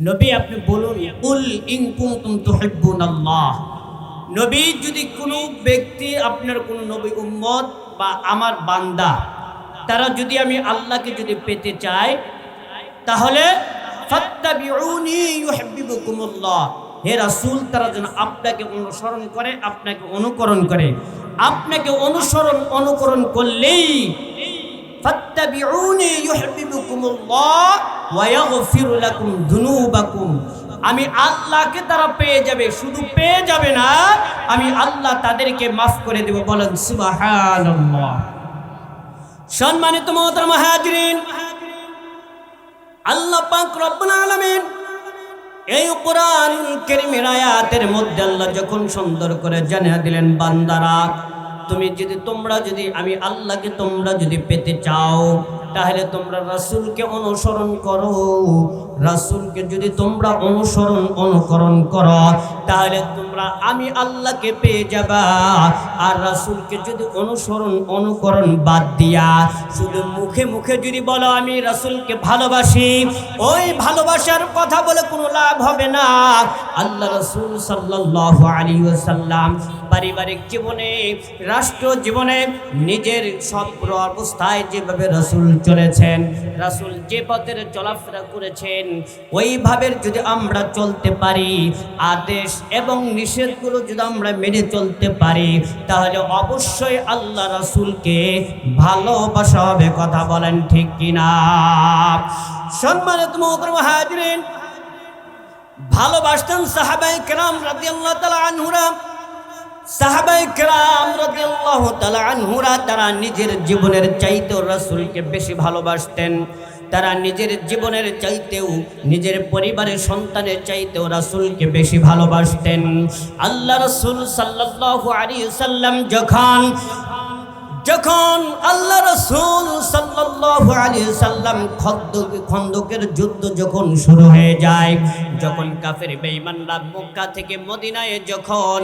নবী আপনি বলুন, কুল ইন কুনতুম তুহিব্বুনাল্লাহ। নবী যদি কোনো ব্যক্তি, আপনার কোনো নবী উম্মত বা আমার বান্দা, তারা যদি আমি আল্লাহকে যদি পেতে চাই, তাহলে ফাত্তাবিউনি ইউহিব্বুকুমুল্লাহ। হে রাসূল, তারা যেন আপনাকে অনুসরণ করে, আপনাকে অনুকরণ করে। আপনাকে অনুকরণ করলেই ফাত্তাবিউনি ইউহিব্বুকুমুল্লাহ ওয়া ইয়াগফির লাকুম যুনুবাকুম। আমি আল্লাহকে তারা পেয়ে যাবে, শুধু পেয়ে যাবে না, আমি আল্লাহ তাদেরকে মাফ করে দেব। বলেন সুবহানাল্লাহ। সম্মানিত মুহতারাম হাজিরিন, আল্লাহ পাক রব্বুল আলামিন এই কোরআনুল কারীমের আয়াতের মধ্যে আল্লাহ যখন সুন্দর করে জানিয়ে দিলেন, বান্দারা তোমরা যদি আমি আল্লাহকে তোমরা যদি পেতে চাও, তাহলে তোমরা রাসূলকে অনুসরণ করো। রাসূলকে যদি তোমরা অনুকরণ করো, তাহলে তোমরা আমি আল্লাহকে পেয়ে যাবা। আর রাসূলকে যদি অনুকরণ বাদ দিয়া শুধু মুখে মুখে যদি বলো আমি রাসূলকে ভালোবাসি, ওই ভালোবাসার কথা বলে কোনো লাভ হবে না। আল্লাহ রাসূল সাল্লাল্লাহু আলাইহি ওয়াসাল্লাম পারিবারিক জীবনে, রাষ্ট্র জীবনে, নিজের সব অবস্থায় যেভাবে রাসূল চলেছেন, রাসূল যে পথের চলাফেরা করেছেন, ওইভাবে যদি আমরা চলতে পারি, আদেশ এবং নিষেধগুলো যদি আমরা মেনে চলতে পারি, তাহলে অবশ্যই আল্লাহ রাসূলকে ভালোবাসা হবে। কথা বলেন ঠিক কিনা? সম্মানিত মুহতারাম হাজিরিন, ভালোবাসতেন সাহাবায়ে কেরাম রাদিয়াল্লাহু তাআলা আনহুরা। সাহাবায়ে কেরাম রাদিয়াল্লাহু তাআলা আনহুরা তারা নিজের জীবনের চাইতেও রাসূলকে বেশি ভালোবাসতেন। তারা নিজের জীবনের চাইতেও, নিজের পরিবারের সন্তানের চাইতেও রাসূলকে বেশি ভালোবাসতেন। আল্লাহ রাসূল সাল্লাল্লাহু আলাইহি ওয়াসাল্লাম যখন আল্লাহ রাসূল সাল্লাল্লাহু আলাইহি ওয়াসাল্লাম খন্দকের যুদ্ধ যখন শুরু হয়ে যায়, যখন কাফের বেঈমানরা মক্কা থেকে মদিনায় যখন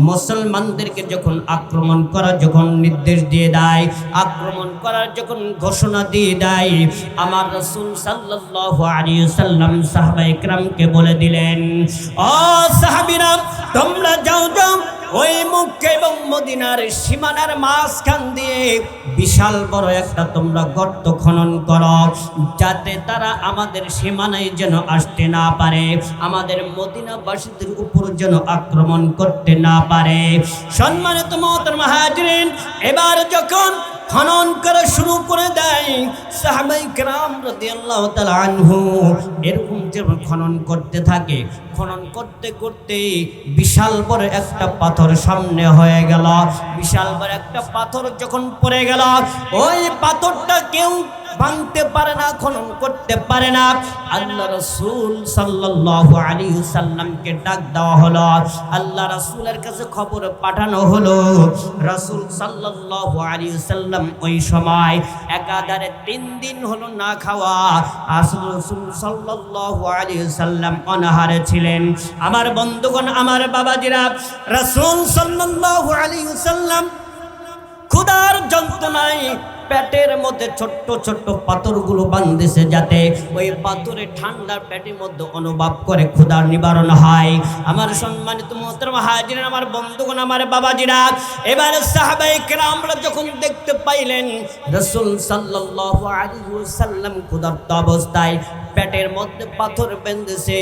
মুসলমানদেরকে যখন আক্রমণ করার যখন নির্দেশ দিয়ে দেয়, আক্রমণ করার যখন ঘোষণা দিয়ে দেয়, আমার রাসূল সাল্লাল্লাহু আলাইহি ওয়াসাল্লাম সাহাবায়ে কেরামকে বলে দিলেন, ও সাহাবীরা, তোমরা যাও ওই মক্কা এবং মদিনার সীমানার মাঝখান দিয়ে বিশাল বড় একটা তোমরা গর্ত খনন করো, যাতে তারা আমাদের সীমানায় যেন আসতে না পারে, আমাদের মদিনাবাসীদের উপর যেন আক্রমণ করতে না পারে। সম্মানিত মুহতারাম হাজিরিন, এবার যখন খনন করা শুরু করে দেয়, সাহাবায়ে কেরাম রাদিয়াল্লাহু তাআলা আনহু এরকম যেমন খনন করতে থাকে, খনন করতে করতে বিশাল বড় একটা পাথর সামনে হয়ে গেল। বিশাল বড় একটা পাথর যখন পড়ে গেল, ওই পাথরটা কেউ ভাঙতে পারে না, খনন করতে পারে না। আল্লাহ রাসূল সাল্লাল্লাহু আলাইহি ওয়াসাল্লামকে ডাক দেওয়া হলো, আল্লাহ রাসূলের কাছে খবর পাঠানো হলো। রাসূল সাল্লাল্লাহু আলাইহি ওয়াসাল্লাম ওই সময় একাধারে 3 দিন হলো না খাওয়া। রাসূল সাল্লাল্লাহু আলাইহি ওয়াসাল্লাম অনাহারে ছিলেন। আমার বন্ধুগণ, আমার বাবাজিরা, রাসূল সাল্লাল্লাহু আলাইহি ওয়াসাল্লাম ক্ষুধার যন্ত্রণায় পেটের মধ্যে ছোট্ট ছোট্ট পাথরগুলো বাঁধেছে, যাতে ওই পাথরে ঠান্ডা পেটের মধ্যে অনুভব করে ক্ষুধার নিবারণ হয়। আমার সম্মানিত মুহতারাম হাজিরিন, আমার বন্ধুগণ, আমার বাবাজিরা, এবারে সাহাবায়ে কেরামরা যখন দেখতে পাইলেন রাসূল সাল্লাল্লাহু আলাইহি ওয়াসাল্লাম ক্ষুধার্ত অবস্থায় পেটের মধ্যে পাথর বেঁধেছে,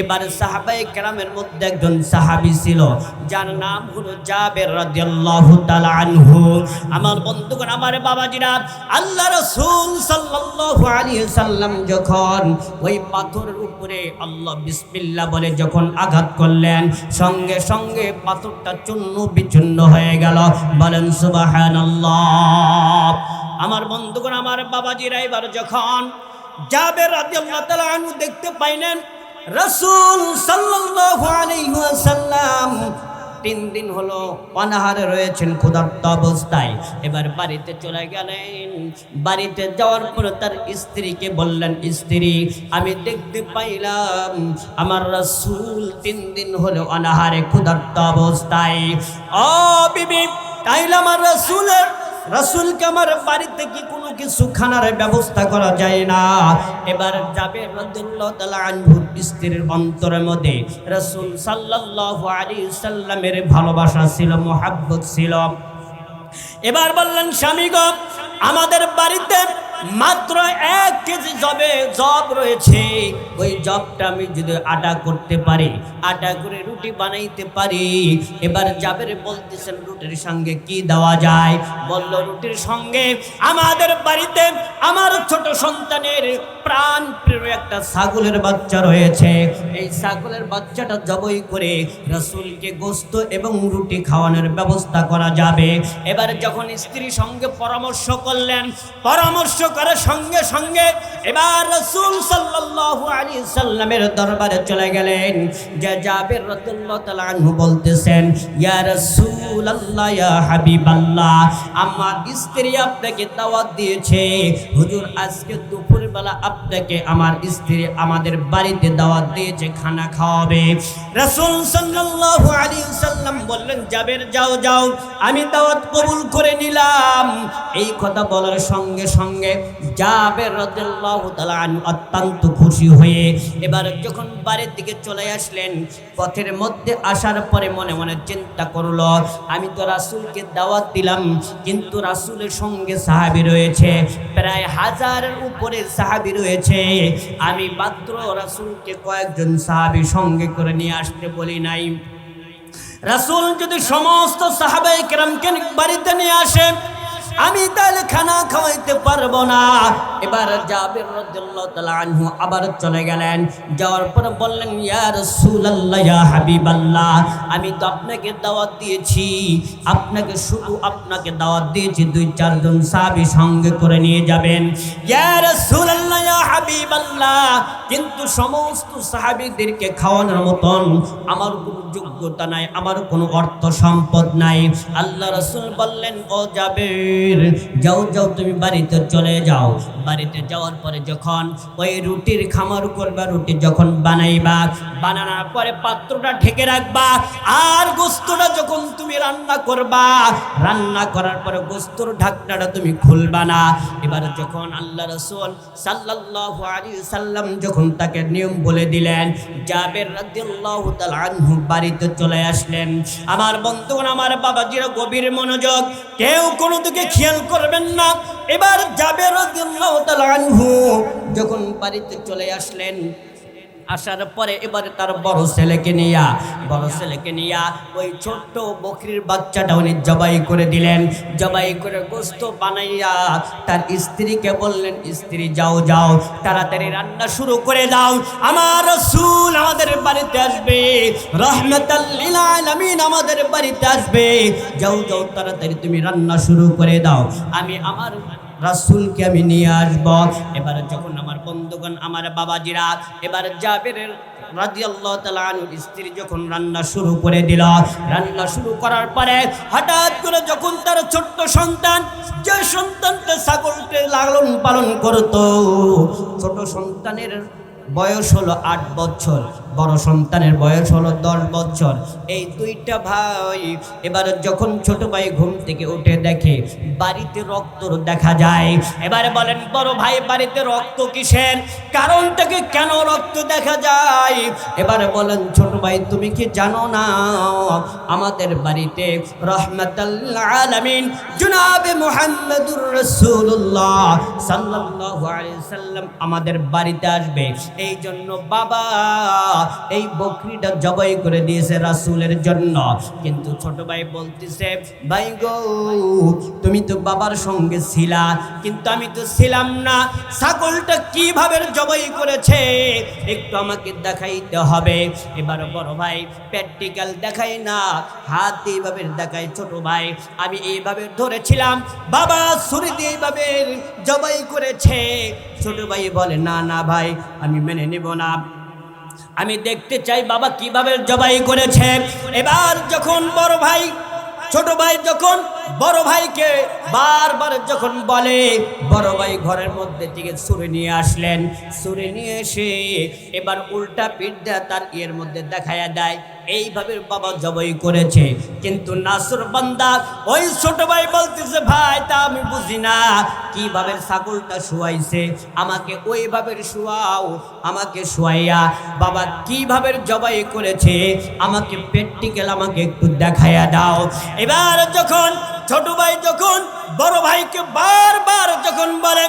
এবারে সাহাবায়ে কেরামের মধ্যে একজন সাহাবী ছিল, যার নাম হলো জাবের রাদিয়াল্লাহু তাআলা আনহু। আমার বন্ধুগণ, আমার বাবাজিরা, আল্লাহ রাসূল সাল্লাল্লাহু আলাইহি ওয়াসাল্লাম যখন ওই পাথরের উপরে আল্লাহ বিসমিল্লাহ বলে যখন আঘাত করলেন, সঙ্গে সঙ্গে পাথরটা চূর্ণ বিচূর্ণ হয়ে গেল। বলেন সুবহানাল্লাহ। আমার বন্ধুগণ, আমার বাবাজিরা, এবার যখন জাবের রাদিয়াল্লাহু তাআলা আনহু দেখতে পাইলেন রাসূল সাল্লাল্লাহু আলাইহি ওয়াসাল্লাম 3 দিন হলো অনাহারে রয়েছেন, ক্ষুধার্ত অবস্থায়, এবার বাড়িতে চলে গেলেন। বাড়িতে যাওয়ার পর তার স্ত্রীকে বললেন, স্ত্রী, আমি দেখতে পাইলাম আমার রাসূল 3 দিন হলো অনাহারে ক্ষুধার্ত অবস্থায়। ও বিবি, তাইলে আমার রাসূলের রাসূলকে আমার বাড়িতে কি কোনো কিছু খানার ব্যবস্থা করা যায় না? এবার জাবের রাদিয়াল্লাহু তাআলা আনহুর স্ত্রীর অন্তরের মধ্যে রাসূল সাল্লাল্লাহু আলাইহি সাল্লামের ভালোবাসা ছিল, মুহাব্বত ছিল। এবার বললেন, স্বামী গো, আমাদের বাড়িতে মাত্র 1 কেজি জব রয়েছে, ওই জবটা আমি যদি আটা করতে পারি, আটা করে রুটি বানাইতে পারি। এবার জাবের বলতেছেন, রুটির সঙ্গে কি দেওয়া যায়? বলল, রুটির সঙ্গে আমাদের বাড়িতে আমার ছোট সন্তানের প্রাণ প্রিয় একটা ছাগলের বাচ্চা রয়েছে, এই ছাগলের বাচ্চাটা জবাই করে রাসূলকে গোশত এবং রুটি খাওয়ানোর ব্যবস্থা করা যাবে। এবার যখন স্ত্রীর সঙ্গে পরামর্শ করলেন, পরামর্শ করার সঙ্গে সঙ্গে এবার রাসূল সাল্লাল্লাহু আলাইহি সাল্লামের দরবারে চলে গেলেন। যে জাবের রাদিয়াল্লাহু তাআলা আনহু বলতেছেন, ইয়া রাসূলুল্লাহ, ইয়া হাবিবাল্লাহ, আমার স্ত্রী আপনাকে দাওয়াত দিয়েছে, হুজুর আজকে দুপুরবেলা আপনাকে আমার স্ত্রী আমাদের বাড়িতে দাওয়াত দিয়েছে, খানা খাওয়াবে। রাসূল সাল্লাল্লাহু আলাইহি সাল্লাম বললেন, জাবের যাও যাও, আমি দাওয়াত কবুল করে নিলাম। এই কথা বলার সঙ্গে সঙ্গে জাবের রাদিয়াল্লাহু তাআলা আনহু অত্যন্ত খুশি হয়ে এবার যখন বাড়ির দিকে চলে আসলেন, পথের মধ্যে আসার পরে মনে মনে চিন্তা করলো, আমি তো রাসূলকে দাওয়াত দিলাম, কিন্তু রাসূলের সঙ্গে সাহাবী রয়েছে, প্রায় 1000-এর উপরে সাহাবী রয়েছে। আমি মাত্র রাসূলকে কয়েকজন সাহাবী সঙ্গে করে নিয়ে আসতে বলি নাই। রাসূল যদি সমস্ত সাহাবায়ে কেরামকে বাড়িতে নিয়ে আসে, আমি তাহলে খানা খাওয়াইতে পারবো না। এবার জাবের রাদিয়াল্লাহু তাআলা আনহু আবার চলে গেলেন, যাওয়ার পর বললেন, ইয়া রাসূলুল্লাহ, ইয়া হাবিবাল্লাহ, আমি তো আপনাকে দাওয়াত দিয়েছি, আপনাকে দাওয়াত দিয়েছি 2-4 জন সাহাবী সঙ্গে করে নিয়ে যাবেন। ইয়া রাসূলুল্লাহ, ইয়া হাবিবাল্লাহ, কিন্তু সমস্ত সাহাবীদেরকে খাওয়ানোর মতন আমার কোনো যোগ্যতা নাই, আমার কোনো অর্থ সম্পদ নাই। আল্লাহ রাসূল বললেন, ও জাবের, যাও যাও, তুমি বাড়িতে চলে যাও। বাড়িতে যাওয়ার পরে যখন ওই রুটির খামার করবা, রুটি যখন বানাইবা, বানানোর পরে পাত্রটা ঢেকে রাখবা, আর গোস্তটা যখন তুমি রান্না করবা, রান্না করার পরে গোস্তর ঢাকনাটা তুমি খুলবা না। এবার যখন আল্লাহ রাসূল সাল্লাল্লাহু আলাইহি সাল্লাম যখন তাকে নিয়ম বলে দিলেন, জাবের রাদিয়াল্লাহু তাআলা আনহু বাড়িতে চলে আসলেন। আমার বন্ধুগণ, আমার বাবাজিরা, গভীর মনোযোগ, কেউ কোনো দিকে খেয়াল করবেন না। এবার জাবের রাদিয়াল্লাহু তাআলা আনহু যখন বাড়িতে চলে আসলেন, আসার পরে এবারে তার বড় ছেলেকে নিয়া ওই ছোট্ট বকরির বাচ্চাটা উনি জবাই করে দিলেন। জবাই করে গোশত বানাইয়া তার স্ত্রীকে বললেন, স্ত্রী যাও যাও, তাড়াতাড়ি রান্না শুরু করে দাও, আমার রাসূল আমাদের বাড়িতে আসবে, রাহমাতাল লিল আলামিন আমাদের বাড়িতে আসবে, যাও যাও, তাড়াতাড়ি তুমি রান্না শুরু করে দাও, আমি আমার রাসূলকে আমি নিয়ে আসব। এবার যখন আমার বন্ধুগণ, আমার বাবাজিরা, এবার জাবের রাদিয়াল্লাহু তাআলা আনহুর স্ত্রী যখন রান্না শুরু করে দিল, রান্না শুরু করার পরে হঠাৎ করে যখন তার ছোট্ট সন্তান, যে সন্তানটা ছাগলকে লালন পালন করত, ছোট সন্তানের বয়স হলো 8 বছর, বড় সন্তানের বয়স হলো 10 বছর। এই দুইটা ভাই এবার যখন ছোট ভাই ঘুম থেকে উঠে দেখে বাড়িতে রক্ত দেখা যায়। এবারে বলেন, বড় ভাই বাড়িতে রক্ত কিসের? কারণটাকে কেন রক্ত দেখা যায়? এবারে বলেন, ছোট ভাই তুমি কি জানো না আমাদের বাড়িতে রাহমাতাল লিল আলামিন জনাবে মুহাম্মদুর রাসূলুল্লাহ সাল্লাল্লাহু আলাইহি সাল্লাম আমাদের বাড়িতে আসবে, এই জন্য বাবা এই বকরিটা জবাই করে দিয়েছে রাসূলের জন্য। কিন্তু ছোট ভাই বলতেছে, ভাই গো, তুমি তো বাবার সঙ্গে ছিলা, কিন্তু আমি তো ছিলাম না, ছাগলটা কিভাবে জবাই করেছে একটু আমাকে দেখাইতে হবে। এবার বড় ভাই প্র্যাকটিক্যাল দেখাই না, হাত এইভাবে দেখাই, ছোট ভাই আমি এইভাবে ধরেছিলাম, বাবা ছুরি দিয়ে এইভাবে জবাই করেছে। ছোট ভাই বলে, না না ভাই, আমি মেনে নেব না, আমি দেখতে চাই বাবা কিভাবে জবাই করেছে। এবার যখন বড় ভাই ছোট ভাই যখন বড় ভাইকে বারবার যখন বলে, বড় ভাই ঘরের মধ্যে থেকে ছুরি নিয়ে আসলেন। ছুরি নিয়ে এসে এবার উল্টা পিঠ দেয়া তার ইয়ের মধ্যে দেখায়া দেয় এইভাবে বাবা জবাই করেছে। কিন্তু নাসর বান্দা ওই ছোট ভাই বলতেছে, ভাই তা আমি বুঝি না কিভাবে ছাগলটা শুয়াইছে, আমাকে ওইভাবে শুয়াও, আমাকে শুয়াইয়া বাবা কিভাবে জবাই করেছে আমাকে প্র্যাকটিক্যাল আমাকে একটু দেখাইয়া দাও। এবার যখন ছোট ভাই যখন বড় ভাইকে বারবার যখন বলে,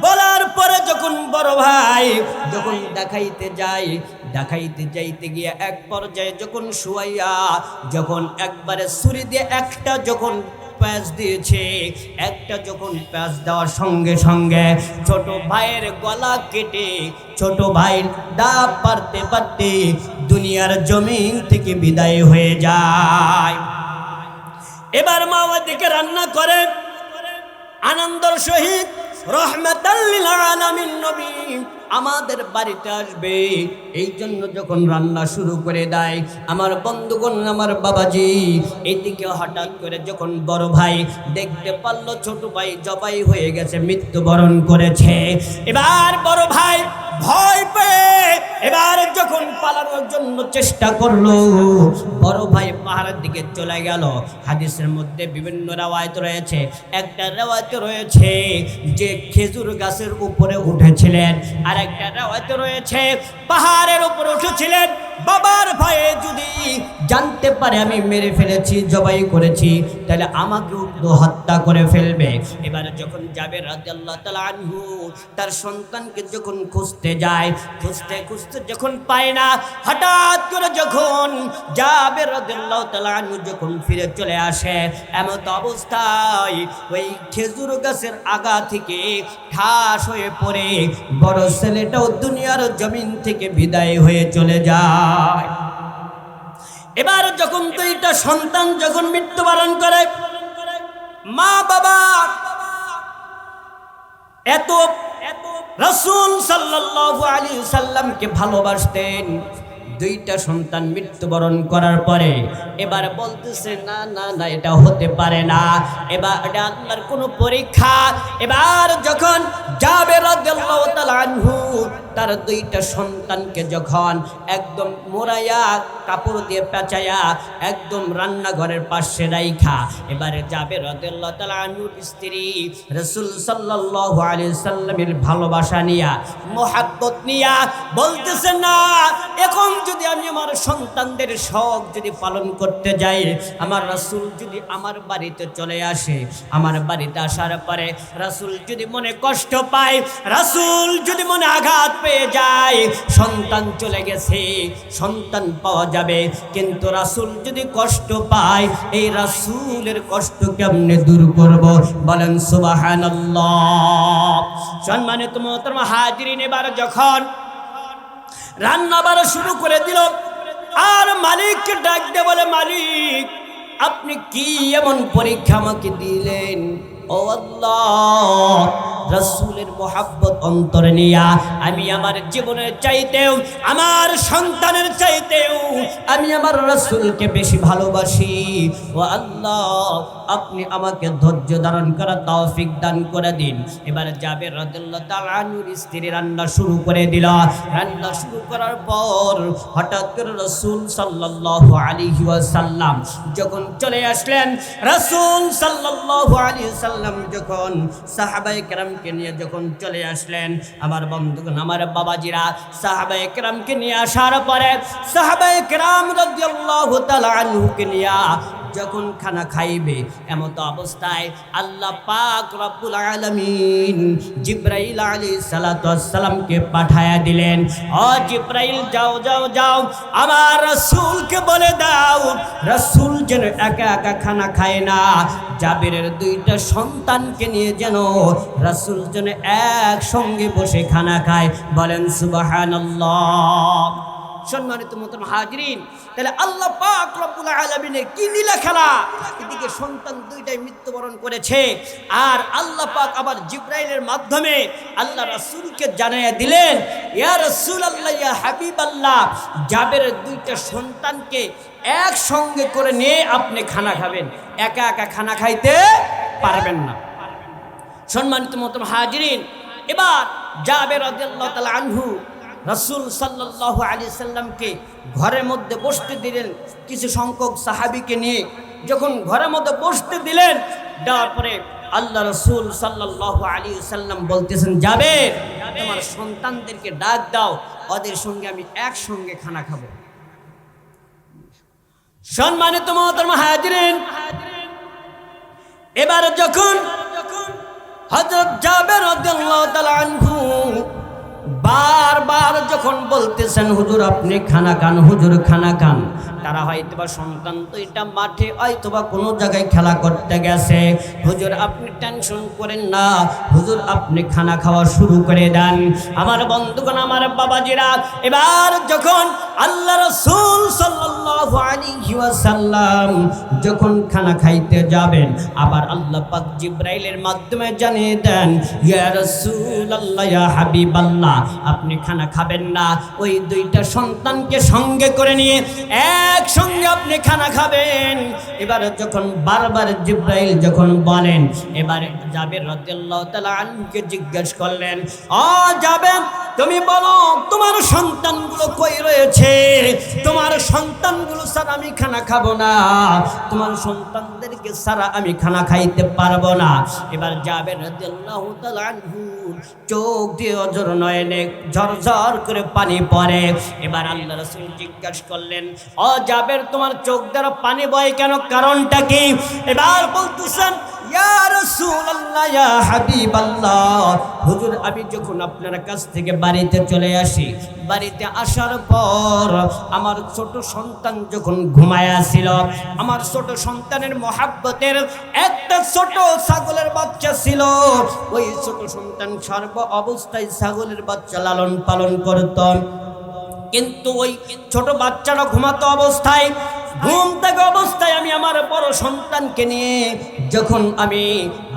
বলার পরে যখন বড় ভাই যখন দেখাইতে যাইতে গিয়ে এক পর্যায়ে যখন শুয়াইয়া যখন একবারে ছুরি দিয়ে একটা যখন প্যাঁচ দিয়েছে, একটা যখন প্যাঁচ দেওয়ার সঙ্গে সঙ্গে ছোট ভাইয়ের গলা কেটে ছোট ভাইয়ের দাঁত পারতে পারতে দুনিয়ার জমিন থেকে বিদায় হয়ে যায়। এবার মা ওদিকে রান্না করে আনন্দর সহিত রহমাতাল লিল আলামিন নবী আমাদের বাড়িতে আসবে, এই জন্য যখন রান্না শুরু করে দেয় আমার বন্ধুগণ, আমার বাবাজি, এদিকে হঠাৎ করে যখন বড় ভাই দেখতে পারলো ছোট ভাই জবাই হয়ে গেছে, মৃত্যুবরণ করেছে। এবার বড় ভাই ভয় পেয়ে এবার যখন পালানোর জন্য চেষ্টা করলো, বড় ভাই পাহাড়ের দিকে চলে গেল। হাদিসের মধ্যে বিভিন্ন রওয়ায়াত রয়েছে, একটা রওয়ায়াত রয়েছে যে খেজুর গাছের উপরে উঠেছিলেন, আর একটা রওয়ায়াত রয়েছে পাহাড়ের উপরে উঠেছিলেন। বাবার ভয়ে যদি জানতে পারে আমি মেরে ফেলেছি, জবাই করেছি, তাহলে আমাকেও হত্যা করে ফেলবে। এবার যখন জাবের রাদিয়াল্লাহু তাআলা আনহু তার সন্তানকে যখন খুঁজতে যায়, খুঁজতে যখন পায় না, হঠাৎ করে যখন জাবের রাদিয়াল্লাহু তাআলা আনহু যখন ফিরে চলে আসে, এমত অবস্থায় ওই খেজুর গাছের আগা থেকে ঠাস হয়ে পড়ে বড় ছেলেটাও দুনিয়ার জমিন থেকে বিদায় হয়ে চলে যায়। এবার যখন দুইটা সন্তান যখন মৃত্যুবরণ করে, মা বাবা এত রাসূল সাল্লাল্লাহু আলাইহি সাল্লামকে ভালোবাসতেন, দুইটা সন্তান মৃত্যুবরণ করার পরে এবার বলতেছে না না না, এটা হতে পারে না, এবার এটা আল্লাহর কোনো পরীক্ষা। এবার যখন জাবের রাদিয়াল্লাহু তাআলা আনহু তার দুইটা সন্তানকে যখন একদম মোড়াইয়া কাপড় দিয়ে পেঁচাইয়া একদম রান্নাঘরের পাশে রাইখা, এবারে জাবের রাদিয়াল্লাহু তাআলা আনহুর স্ত্রী রাসূল সাল্লাল্লাহু আলাইহি সাল্লামের ভালোবাসা নিয়া, মোহাব্বত নিয়া বলতেছে, না এখন যদি আমি আমার সন্তানদের শখ যদি পালন করতে যাই, আমার রাসূল যদি আমার বাড়িতে চলে আসে, আমার বাড়িতে আসার পরে রাসূল যদি মনে কষ্ট পায়, রাসূল যদি মনে আঘাত পেয়ে যায়, সন্তান চলে গেছে, সন্তান পাওয়া যাবে, কিন্তু রাসূল যদি কষ্ট পায়, এই রাসূলের কষ্ট কেমনে দূর করব? বলেন সুবহানাল্লাহ। সম্মানিত মুহতারাম হাজিরিন, এবার যখন রান্না বাড়া শুরু করে দিল, আর মালিককে ডাক দিয়ে বলে, মালিক আপনি কি এমন পরীক্ষা আমাকে দিলেন? ও আল্লাহ, রাসূলের মোহাব্বত অন্তরে নিয়া আমি আমার জীবনের চাইতেও, আমার সন্তানের চাইতেও আমি আমার রাসূলকে বেশি ভালোবাসি। ও আল্লাহ, আপনি আমাকে ধৈর্য ধারণ করার তৌফিক দান করে দিন। এবার জাবের রাদিয়াল্লাহু তাআলা আনহুর স্ত্রী রান্না শুরু করে দিল। রান্না শুরু করার পর হঠাৎ করে রাসূল সাল্লাল্লাহু আলাইহি ওয়াসাল্লাম যখন চলে আসলেন, রাসূল সাল্লাল্লাহু আলাইহি ওয়াসাল্লাম যখন সাহাবায়ে কেরামকে নিয়ে যখন চলে আসলেন, আমার বন্ধুগণ, আমার বাবাজিরা, সাহাবায়ে কেরামকে নিয়ে আসার পরে সাহাবায়ে কেরাম রাদিয়াল্লাহু তাআলা আনহুকে নিয়ে যখন খানা খাইবে, এমত অবস্থায় আল্লাহ পাক রব্বুল আলামিন জিবরাইল আলাইহিস সালাতু ওয়াস সালামকে পাঠায়া দিলেন, ও জিবরাইল যাও যাও যাও, আমার রাসূলকে বলে দাও রাসূল যেন একা একা খানা খায় না, জাবেরের দুইটা সন্তানকে নিয়ে যেন রাসূল যেন একসঙ্গে বসে খানা খায়। বলেন সুবহানাল্লাহ। সম্মানিত মুহতারাম হাজিরিন, তাহলে আল্লাহ পাক রব্বুল আলামিনের কি নীলা খেলা, এদিকে সন্তান দুইটাই মৃত্যুবরণ করেছে, আর আল্লাহ পাক আবার জিবরাইলের মাধ্যমে আল্লাহ রাসূলকে জানাইয়া দিলেন, ইয়া রাসূলুল্লাহ, ইয়া হাবিবাল্লাহ, জাবেরের দুইটা সন্তানকে একসঙ্গে করে নিয়ে আপনি খানা খাবেন, একা একা খানা খাইতে পারবেন না। সম্মানিত মুহতারাম হাজিরিন, এবার জাবের রাদিয়াল্লাহু তাআলা আনহু রাসূল সাল্লাল্লাহু আলাইহি সাল্লামকে ঘরের মধ্যে বসতে দিলেন, কিছু সংখ্যক সাহাবীকে নিয়ে যখন ঘরের মধ্যে বসতে দিলেন, দেওয়ার পরে আল্লাহ রাসূল সাল্লাল্লাহু আলাইহি সাল্লাম বলতেছেন, জাবের, তোমার সন্তানদেরকে ডাক দাও, ওদের সঙ্গে আমি একসঙ্গে খানা খাবো। সম্মানিত মুহতারাম হাজিরিন, এবার যখন হযরত জাবের রাদিয়াল্লাহু তাআলা আনহু বারবার যখন বলতেছেন, হুজুর আপনি খানা খান, হুজুর খানা খান, তারা হয়তোবা সন্তান দুইটা মাঠে হয়তোবা কোনো জায়গায় খেলা করতে গেছে, হুজুর আপনি টেনশন করেন না, হুজুর আপনি খানা খাওয়া শুরু করে দেন। আমার বন্ধুগণ, আমার বাবাজিরা, এবার যখন আল্লাহ রাসূল সাল্লাল্লাহু আলাইহি ওয়াসাল্লাম যখন খানা খাইতে যাবেন, আবার আল্লাহ পাক জিবরাইলের মাধ্যমে জানিয়ে দেন, ইয়া রাসূলুল্লাহ, ইয়া হাবিবাল্লাহ, আপনি খানা খাবেন না, ওই দুইটা সন্তানকে সঙ্গে করে নিয়ে একসঙ্গে আপনি খানা খাবেন। এবার যখন বারবার জিবরাইল যখন বলেন, এবার জাবের রাদিয়াল্লাহু তাআলা আনহুকে জিজ্ঞেস করলেন, ও জাবের, তুমি বলো তোমার সন্তানগুলো কই রয়েছে? তোমার সন্তানগুলো ছাড়া আমি খানা খাবো না, তোমার সন্তানদেরকে ছাড়া আমি খানা খাইতে পারবো না। এবার জাবের রাদিয়াল্লাহু তাআলা আনহু চোখ দিয়ে অজর নয়নে ঝরঝর করে পানি পড়ে। এবার আল্লাহ রাসূল জিজ্ঞাসা করলেন, ও জাবের, তোমার চোখ দ্বারা পানি বয় কেন, কারণটা কি? এবার বলতেছেন, ইয়া রাসূলুল্লাহ, ইয়া হাবিবাল্লাহ, হুজুর আমি যখন আপনার কাছ থেকে বাড়িতে চলে আসি, বাড়িতে আসার পর আমার ছোট সন্তান যখন ঘুমায়া ছিল, আমার ছোট সন্তানের মহাব্বতের একটা ছোট ছাগলের বাচ্চা ছিল, ওই ছোট সন্তান সর্ব অবস্থায় ছাগলের বাচ্চা লালন পালন করত, কিন্তু ওই ছোট বাচ্চাটা ঘুমাতো অবস্থায়, ঘুম থেকে অবস্থায় আমি আমার বড় সন্তানকে নিয়ে যখন আমি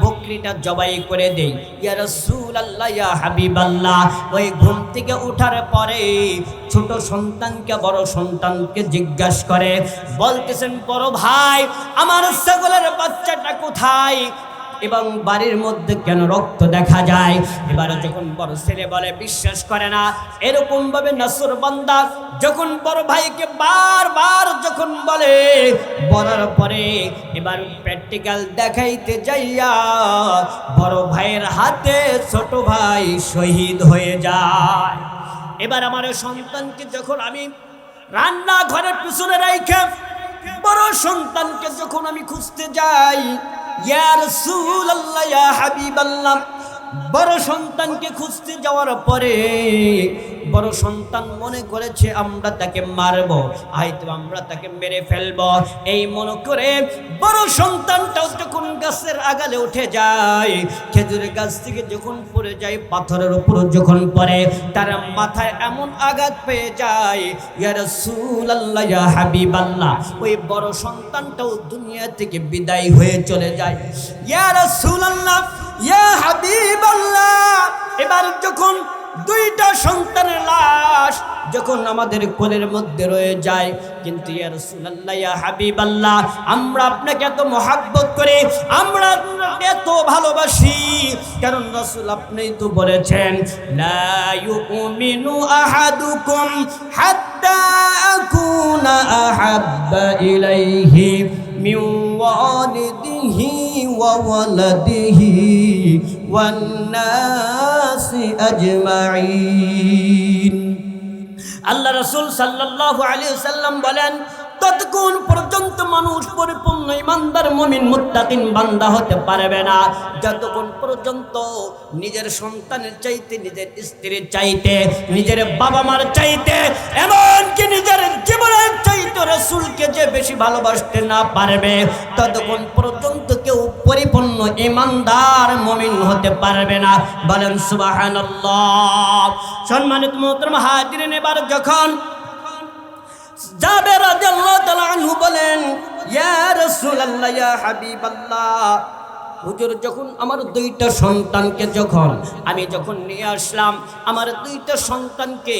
বকরিটা জবাই করে দেই, ইয়া রাসূলুল্লাহ, ইয়া হাবিবাল্লাহ, ওই ঘুম থেকে ওঠার পরে ছোট সন্তানকে বড় সন্তানকে জিজ্ঞাসা করে, বলতেছেন, বড় ভাই, আমার ছাগলের বাচ্চাটা কোথায় এবং বাড়ির মধ্যে কেন রক্ত দেখা যায়? এবার যখন বড় ছেলে বলে, বিশ্বাস করে না, এরকম ভাবে নাসর বান্দা যখন বড় ভাইকে বারবার যখন বলে, বলার পরে এবার প্র্যাকটিক্যাল দেখাইতে যাইয়া বড় ভাইয়ের হাতে ছোট ভাই শহীদ হয়ে যায়। এবার আমার সন্তানকে যখন আমি রান্না ঘরের পিছনে রাইখে বড় সন্তানকে যখন আমি খুঁজতে যাই, ইয়া রাসূলুল্লাহ, ইয়া হাবিবাল্লাহ, বড় সন্তানকে খুঁজতে যাওয়ার পরে বড় সন্তান মনে করেছে আমরা তাকে মারব, হয়তো আমরা তাকে মেরে ফেলব, এই মনে করে বড় সন্তানটাও যখন গাছের আগালে উঠে যায়, খেজুরের গাছ থেকে যখন পড়ে যায়, পাথরের উপর যখন পড়ে, তার মাথায় এমন আঘাত পেয়ে যায়, ইয়া রাসূলুল্লাহ, ইয়া হাবিবাল্লাহ, ওই বড় সন্তানটাও দুনিয়া থেকে বিদায় হয়ে চলে যায়। ইয়া রাসূলুল্লাহ, ইয়া হাবিবাল্লাহ, এবার যখন দুইটা সন্তানের লাশ যখন আমাদের কোলের মধ্যে রয়ে যায়, কিন্তু ইয়া রাসূলুল্লাহ, ইয়া হাবিবাল্লাহ, আমরা আপনাকে এত মহব্বত করি, আমরা এত ভালোবাসি, কারণ রাসূল আপনি তো বলেছেন, লা ইউমিনু আহাদুকুম হাত্তা আকুনা আহাব্বা ইলাইহি মিন ওয়ালিদিহি ওয়া ওয়ালাদিহি ওয়ান নাসি আজমাইন। আল্লাহ রাসূল সাল্লাল্লাহু আলাইহি ওয়াসাল্লাম বলেন, ততক্ষণ পর্যন্ত মানুষ পরিপূর্ণ ঈমানদার মুমিন মুত্তাকিন বান্দা হতে পারবে না, যতক্ষণ পর্যন্ত নিজের সন্তানের চাইতে, নিজের স্ত্রীর চাইতে, নিজের বাবা মার চাইতে, এমনকি নিজের জীবনের চাইতে রাসূলকে যে বেশি ভালোবাসতে না পারবে, ততক্ষণ পর্যন্ত কেউ পরিপূর্ণ ঈমানদার মুমিন হতে পারবে না। বলেন সুবহানাল্লাহ। সম্মানিত মুহতারাম হাজিরিন, এবার যখন জাবের রাদিয়াল্লাহু তাআলা আনহু বলেন, ইয়া রাসূলুল্লাহ, ইয়া হাবিবাল্লাহ, হুজুর যখন আমার দুইটা সন্তানকে আমি যখন নিয়ে আসলাম, আমার দুইটা সন্তানকে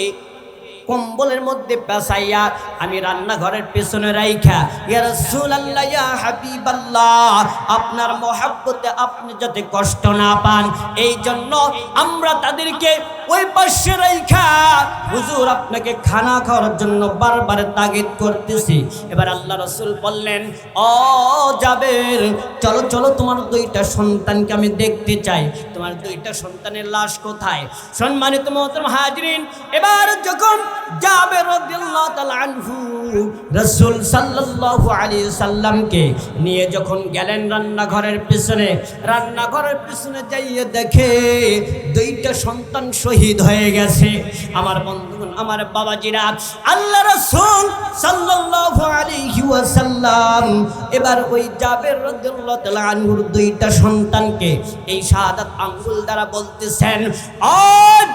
কম্বলের মধ্যে পেঁচাইয়া আমি রান্নাঘরের পেছনে রাইখা, ইয়া রাসূলুল্লাহ, ইয়া হাবিবাল্লাহ, আপনার মহব্বতে আপনি যাতে কষ্ট না পান এই জন্য আমরা তাদেরকে ওই পাশে রাইখা হুজুর আপনাকে খানা খাওয়ার জন্য বারবার তাগিদ করতেছি। এবার আল্লাহ রাসূল বললেন, ও জাবের, চলো চলো, তোমার দুইটা সন্তানকে আমি দেখতে চাই। তোমার দুইটা সন্তানের লাশ কোথায়? সম্মানিত মুহতারাম হাজিরিন, এবার যখন জাবের রাদিয়াল্লাহু তাআলা আনহু রাসূল সাল্লাল্লাহু আলাইহি সাল্লামকে নিয়ে যখন গেলেন রান্নাঘরের পিছনে যাইয়ে দেখে দুইটা সন্তান শহীদ হয়ে গেছে। আমার বন্ধুগণ, আমার বাবাজিরা, আল্লাহ রাসূল সাল্লাল্লাহু আলাইহি ওয়াসাল্লাম এবার ওই জাবের রাদিয়াল্লাহু তাআলা আনহুর দুইটা সন্তানকে এই শাহাদাত আঙ্গুল দ্বারা বলতেছেন, ও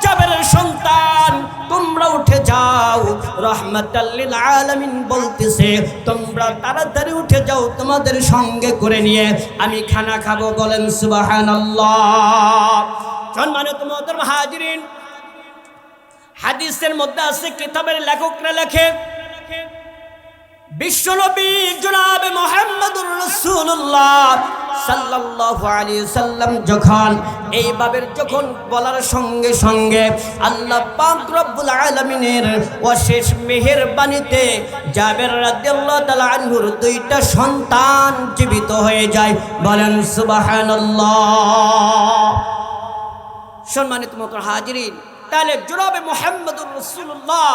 জাবেরের সন্তান, তোমরা উঠে যাও, রাহমাতাল লিল আলামিন বলতেছে, তোমরা তাড়াতাড়ি উঠে যাও, তোমাদের সঙ্গে করে নিয়ে আমি খানা খাবো। বলেন সুবহানাল্লাহ। সম্মানিত মুহতারাম হাজিরিন, হাদিসের মধ্যে আছে, কিতাবের লেখকরা লেখে, বিশ্বনবী জনাবে মুহাম্মদুর রাসূলুল্লাহ সাল্লাল্লাহু আলাইহি সাল্লাম যখন এইভাবে বলার সঙ্গে সঙ্গে আল্লাহ পাক রব্বুল আলামিনের অশেষ মেহেরবানিতে জাবের রাদিয়াল্লাহু তাআলা আনহুর দুইটা সন্তান জীবিত হয়ে যায়। বলেন সুবহানাল্লাহ। সম্মানিত মুহতারাম হাজিরিন, তাহলে জনাবে মুহাম্মদুর রাসূলুল্লাহ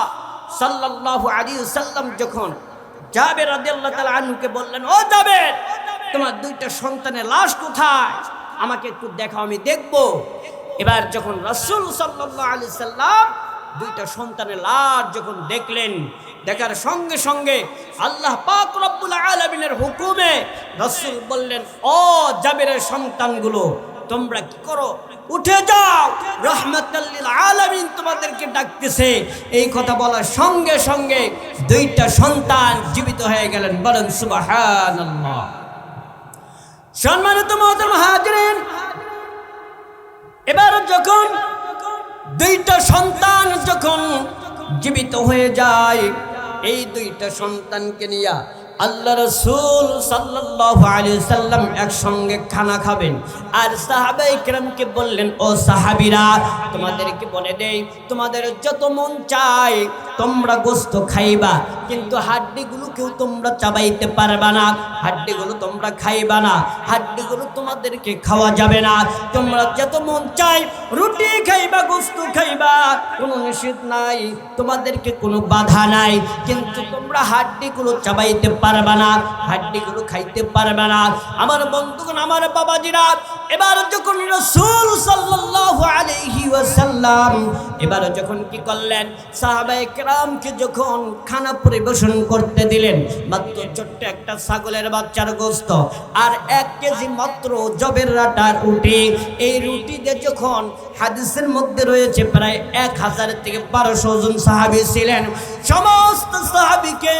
সাল্লাল্লাহু আলাইহি সাল্লাম যখন জাবের রাদিয়াল্লাহু তাআলা আনহুকে বললেন, ও জাবের, তোমার দুইটা সন্তানের লাশ কোথায়? আমাকে একটু দেখাও, আমি দেখব। এবার যখন রাসূল সাল্লাল্লাহু আলাইহি সাল্লাম দুইটা সন্তানের লাশ যখন দেখলেন, দেখার সঙ্গে সঙ্গে আল্লাহ পাক রব্বুল আলামিনের হুকুমে রাসূল বললেন, ও জাবেরের সন্তানগুলো, তোমরা কি করো? উঠে যাও, রাহমাতাল লিল আলামিন তোমাদেরকে ডাকতেছে। এই কথা বলার সঙ্গে সঙ্গে দুইটা সন্তান জীবিত হয়ে গেলেন। বলেন সুবহানাল্লাহ। সম্মানিত মুহতারাম হাজিরিন, এবার যখন দুইটা সন্তান যখন জীবিত হয়ে যায়, এই দুইটা সন্তানকে নিয়ে আল্লাহ রাসূল সাল্লাল্লাহু আলাইহি সাল্লাম একসঙ্গে খানা খাবেন। আর সাহাবায়ে কেরামকে বললেন, ও সাহাবীরা, তোমাদেরকে বলে দেই, তোমাদের যত মন চায় তোমরা গোশত খাইবা, কিন্তু হাড্ডিগুলো কেউ তোমরা চাবাইতে পারবা না, হাড্ডিগুলো তোমরা খাইবা না, হাড্ডিগুলো তোমাদেরকে খাওয়া যাবে না। তোমরা যত মন চায় রুটি খাইবা, গোশত খাইবা, কোনো নিষেধ নাই, তোমাদেরকে কোনো বাধা নাই, কিন্তু তোমরা হাড্ডিগুলো চাবাইতে পারবা না, হাড্ডিগুলো খাইতে পারবে না। আমার বন্ধুগণ, আমার বাবাজিরা, এবার যখন রাসূল সাল্লাল্লাহু আলাইহি ওয়াসাল্লাম এবার যখন কি করলেন, সাহাবায়ে কেরামকে যখন খানা পরিবেশন করতে দিলেন, মাত্র ছোট্ট একটা ছাগলের বাচ্চার গোশত আর 1 কেজি মাত্র জবের আটার রুটি, এই রুটি দিয়ে যখন হাদিসের মধ্যে রয়েছে প্রায় 1000 থেকে 1200 জন সাহাবী ছিলেন, সমস্ত সাহাবীকে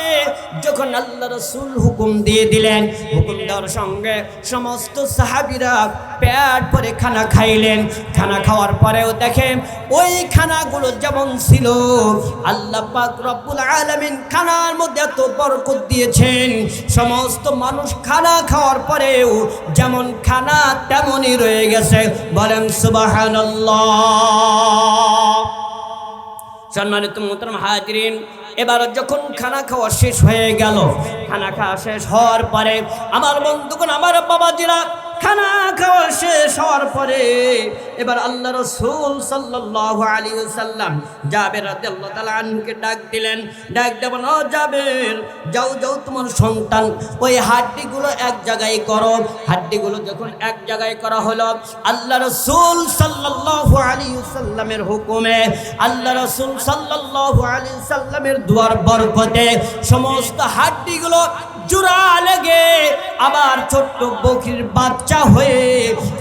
যখন আল্লাহ রাসূল হুকুম দিয়ে দিলেন, হুকুম দেওয়ার সঙ্গে সমস্ত সাহাবীরা পেট ভরে খানা খাইলেন। খানা খাওয়ার পরেও দেখেন ওই খানাগুলো যেমন ছিল, আল্লাহ পাক রব্বুল আলামিন খানার মধ্যে এত বরকত দিয়েছেন, সমস্ত মানুষ খানা খাওয়ার পরেও যেমন খানা তেমনই রয়ে গেছে। বলেন সুবহানাল্লাহ। সম্মানিত মুহতারাম হাজিরিন, এবার যখন খানা খাওয়া শেষ হয়ে গেল, খানা খাওয়া শেষ হওয়ার পরে আমার বন্ধুগণ, আমার বাবাজিরা, খানা খাওয়া শেষ হওয়ার পরে এবার আল্লাহ রাসূল সাল্লাল্লাহু আলাইহি ওয়াসাল্লাম জাবের রাদিয়াল্লাহু তাআলা আনহুকে ডাক দিলেন। ডাক দেবেন, ও জাবের, যাও যাও, তোমার সন্তান ওই হাড্ডিগুলো এক জায়গায় করো। হাড্ডিগুলো যখন এক জায়গায় করা হলো, আল্লাহ রাসূল সাল্লাল্লাহু আলাইহি ওয়াসাল্লামের হুকুমে, আল্লাহ রাসূল সাল্লাল্লাহু আলাইহি ওয়াসাল্লামের দুয়ার বরকতে সমস্ত হাড্ডিগুলো জোড়া লেগে আবার ছোট্ট বকরির বাচ্চা হয়ে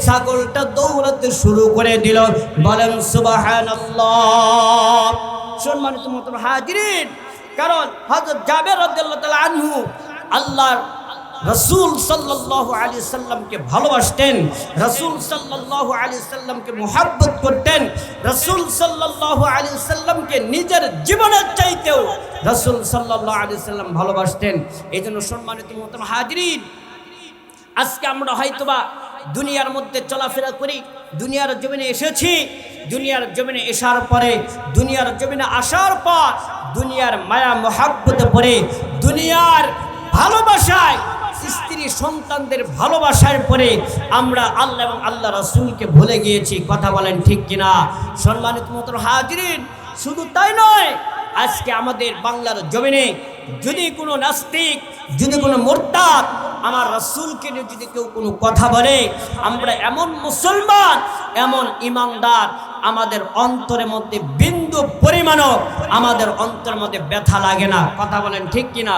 ছাগলটা দৌড়াতে শুরু করে দিল। বলেন সুবহানাল্লাহ। সম্মানিত মুহতারাম হাজিরিন, কারণ হযরত জাবের রাদিয়াল্লাহু তাআলা আনহু আল্লাহর রাসূল সাল্লাল্লাহু আলাইহি সাল্লামকে ভালোবাসতেন, রাসূল সাল্লাল্লাহু আলাইহি সাল্লামকে মুহাব্বত করতেন, রাসূল সাল্লাল্লাহু আলাইহি সাল্লামকে নিজের জীবনের চাইতেও রাসূল সাল্লাল্লাহু আলাইহি সাল্লাম ভালোবাসতেন। এইজন্য সম্মানিত মুহতারাম হাজিরিন, আজকে আমরা হয়তোবা দুনিয়ার মধ্যে চলাফেরা করি, দুনিয়ার জমিনে এসেছি, দুনিয়ার জমিনে আসার পরে, দুনিয়ার জমিনে আসার পর দুনিয়ার মায়া মহাব্বতে পড়ে, দুনিয়ার ভালোবাসায়, স্ত্রী সন্তানদের ভালোবাসার পরে আমরা আল্লাহ এবং আল্লাহ রাসূলকে ভুলে গিয়েছি। কথা বলেন ঠিক কিনা? সম্মানিত মুহতারাম হাজিরিন, শুধু তাই নয়, আজকে আমাদের বাংলার জমিনে যদি কোনো নাস্তিক, যদি কোনো মুরতাদ আমার রাসূলকে নিয়ে যদি কেউ কোনো কথা বলে, আমরা এমন মুসলমান, এমন ইমানদার, আমাদের অন্তরের মধ্যে বিন্দু পরিমাণও আমাদের অন্তরের মধ্যে ব্যথা লাগে না। কথা বলেন ঠিক কিনা?